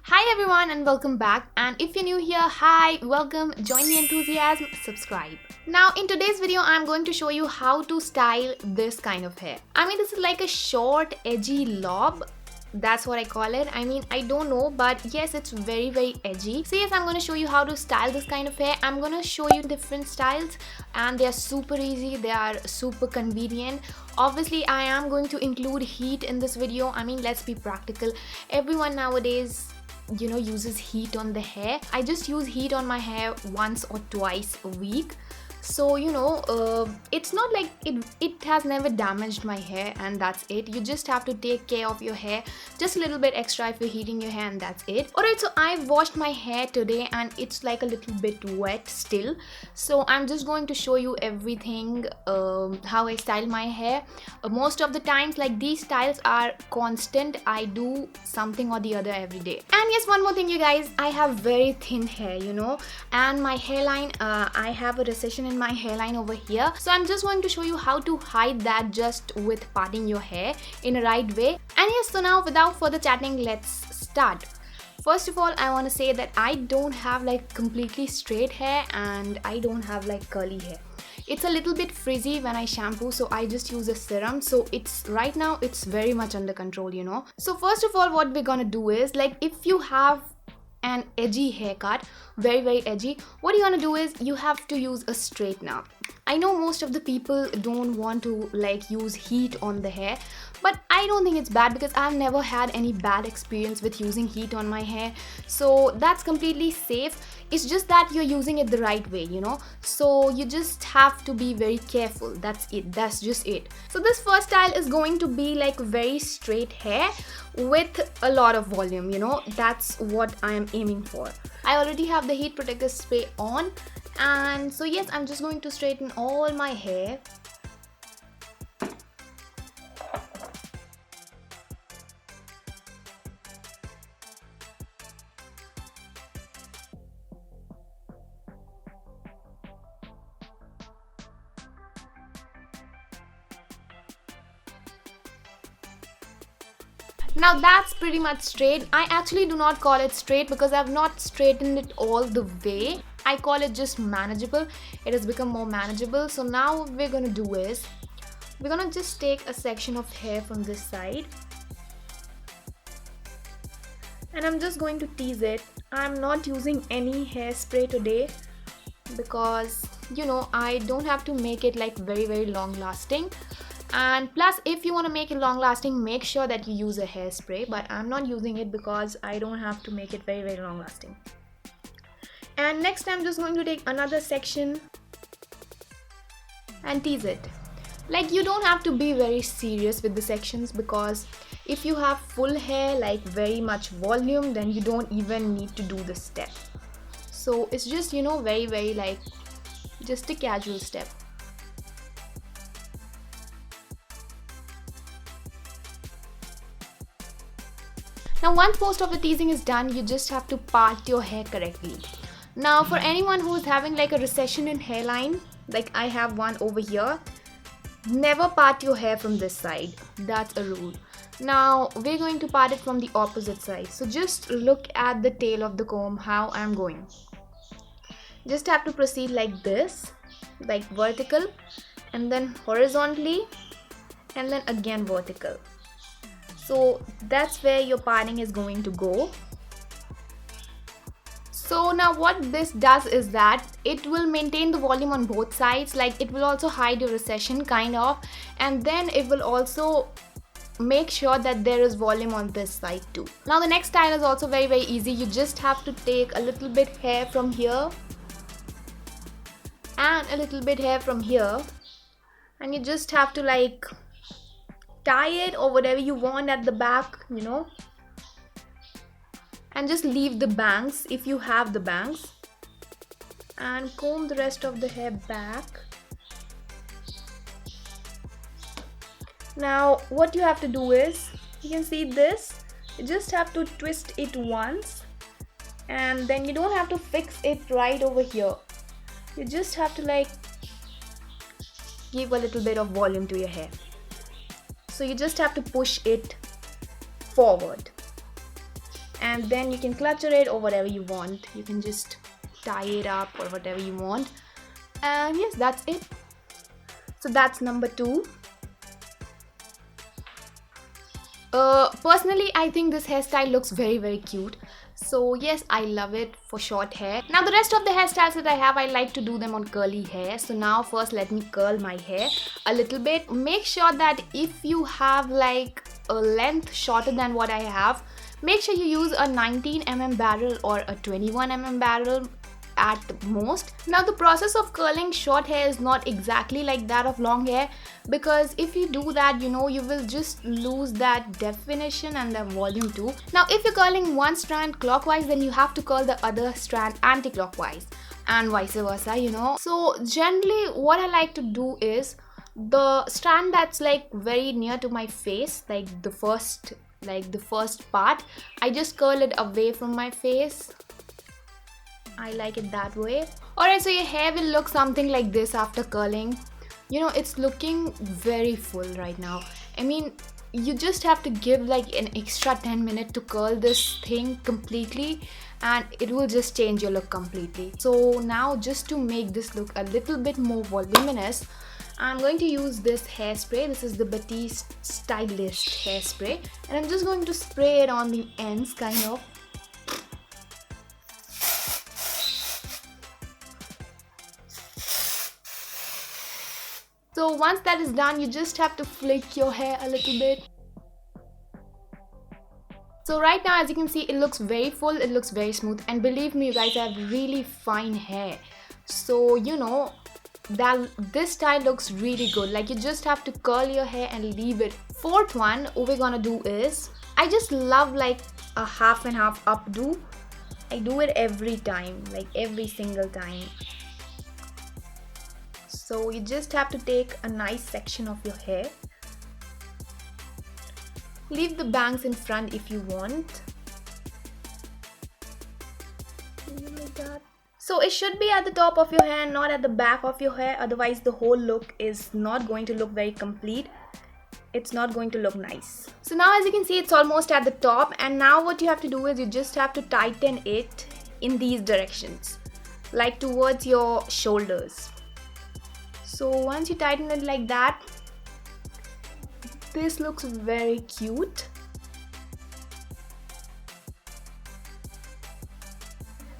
Hi everyone and welcome back, and if you're new here, hi, welcome, join the enthusiasm, subscribe. Now in today's video I'm going to show you how to style this kind of hair. This is like a short edgy lob. That's what I call it. I don't know, but yes, it's very edgy. So yes, I'm going to show you how to style this kind of hair. I'm going to show you different styles and they are super easy, they are super convenient. Obviously I am going to include heat in this video. Let's be practical. Everyone nowadays uses heat on the hair. I just use heat on my hair once or twice a week. So it's not like it has never damaged my hair, and that's it. You just have to take care of your hair just a little bit extra if you're heating your hair, and that's it. Alright, so I washed my hair today and it's like a little bit wet still, so I'm just going to show you everything, how I style my hair. Most of the times, like, these styles are constant. I do something or the other every day. And yes, one more thing, you guys, I have very thin hair, and my hairline, I have a recession in my hairline over here. So I'm just going to show you how to hide that just with parting your hair in a right way. And yes, so now without further chatting, let's start. First of all, I want to say that I don't have like completely straight hair and I don't have like curly hair. It's a little bit frizzy when I shampoo, so I just use a serum. So it's right now it's very much under control. So first of all, what we're gonna do is, like, if you have an edgy haircut, very edgy, what you're gonna do is you have to use a straightener. I know most of the people don't want to like use heat on the hair, but I don't think it's bad because I've never had any bad experience with using heat on my hair, so that's completely safe. It's just that you're using it the right way, so you just have to be very careful. That's just it. So this first style is going to be like very straight hair with a lot of volume. That's what I am aiming for. I already have the heat protector spray on, and so yes, I'm just going to straighten all my hair. Now that's pretty much straight. I actually do not call it straight because I've not straightened it all the way. I call it just manageable. It has become more manageable. So now what we're gonna do is we're gonna just take a section of hair from this side and I'm just going to tease it. I'm not using any hairspray today because I don't have to make it like very long lasting. And plus, if you want to make it long lasting, make sure that you use a hairspray, but I'm not using it because I don't have to make it very long lasting. And next, I'm just going to take another section and tease it. Like, you don't have to be very serious with the sections, because if you have full hair, like very much volume, then you don't even need to do this step. So it's just very like just a casual step. Now once most of the teasing is done, you just have to part your hair correctly. Now for anyone who is having like a recession in hairline, like I have one over here, never part your hair from this side. That's a rule. Now we're going to part it from the opposite side. So just look at the tail of the comb, how I'm going. Just have to proceed like this, like vertical, and then horizontally, and then again vertical. So that's where your parting is going to go. So now what this does is that it will maintain the volume on both sides. Like, it will also hide your recession kind of, and then it will also make sure that there is volume on this side too. Now the next style is also very easy. You just have to take a little bit hair from here and a little bit hair from here, and you just have to like tie it or whatever you want at the back, and just leave the bangs if you have the bangs, and comb the rest of the hair back. Now what you have to do is, you can see this, you just have to twist it once, and then you don't have to fix it right over here. You just have to like give a little bit of volume to your hair. So you just have to push it forward and then you can clutter it or whatever you want. You can just tie it up or whatever you want. And yes, that's it. So that's number 2. Personally, I think this hairstyle looks very cute. So yes, I love it for short hair. Now the rest of the hairstyles that I have, I like to do them on curly hair. So now first let me curl my hair a little bit. Make sure that if you have like a length shorter than what I have, make sure you use a 19mm barrel or a 21mm barrel at most. Now the process of curling short hair is not exactly like that of long hair, because if you do that, you know, you will just lose that definition and the volume too. Now if you're curling one strand clockwise, then you have to curl the other strand anti-clockwise and vice versa, you know. So generally what I like to do is the strand that's like very near to my face, like the first part, I just curl it away from my face. I like it that way. Alright, so your hair will look something like this after curling. You know, it's looking very full right now. I mean, you just have to give like an extra 10 minutes to curl this thing completely, and it will just change your look completely. So now, just to make this look a little bit more voluminous, I'm going to use this hairspray. This is the Batiste Stylist hairspray, and I'm just going to spray it on the ends, kind of. So once that is done, you just have to flick your hair a little bit. So right now, as you can see, it looks very full, it looks very smooth, and believe me, you guys have really fine hair. So you know that this style looks really good. Like, you just have to curl your hair and leave it. Fourth one, what we're gonna do is, I just love like a half and half updo. I do it every time, like every single time. So you just have to take a nice section of your hair. Leave the bangs in front if you want. Like that. So it should be at the top of your hair, not at the back of your hair. Otherwise the whole look is not going to look very complete. It's not going to look nice. So now, as you can see, it's almost at the top. And now what you have to do is you just have to tighten it in these directions, like towards your shoulders. So once you tighten it like that, this looks very cute.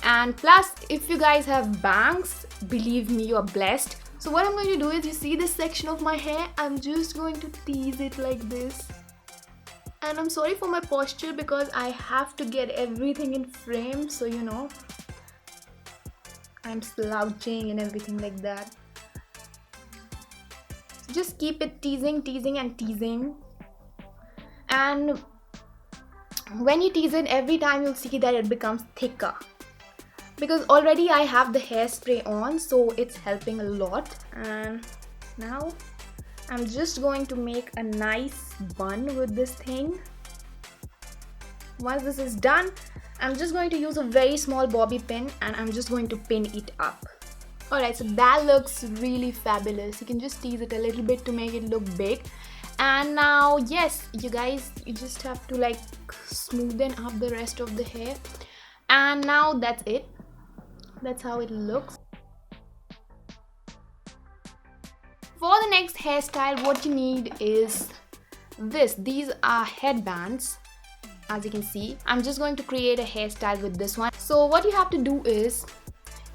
And plus, if you guys have bangs, believe me, you're blessed. So what I'm going to do is, you see this section of my hair, I'm just going to tease it like this. And I'm sorry for my posture because I have to get everything in frame, so you know, I'm slouching and everything like that. Just keep it teasing and teasing, and when you tease it, every time you'll see that it becomes thicker, because already I have the hairspray on, so it's helping a lot. And now I'm just going to make a nice bun with this thing. Once this is done, I'm just going to use a very small bobby pin, and I'm just going to pin it up. Alright, so that looks really fabulous. You can just tease it a little bit to make it look big. And now, yes, you guys, you just have to like smoothen up the rest of the hair. And now that's it. That's how it looks. For the next hairstyle, what you need is this. These are headbands. As you can see, I'm just going to create a hairstyle with this one. So what you have to do is,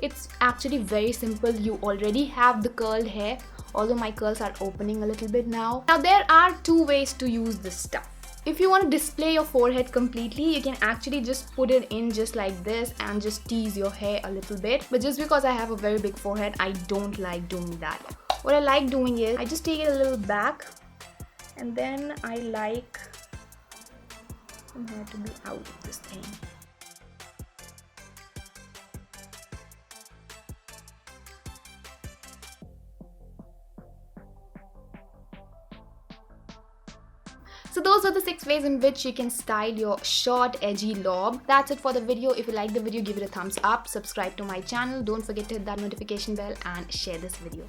it's actually very simple. You already have the curled hair, although my curls are opening a little bit now. Now there are two ways to use this stuff. If you want to display your forehead completely, you can actually just put it in just like this and just tease your hair a little bit. But just because I have a very big forehead, I don't like doing that. What I like doing is, I just take it a little back, and then I like some hair to be out of this thing. So those are the 6 ways in which you can style your short edgy lob. That's it for the video. If you like the video, give it a thumbs up, subscribe to my channel, don't forget to hit that notification bell and share this video.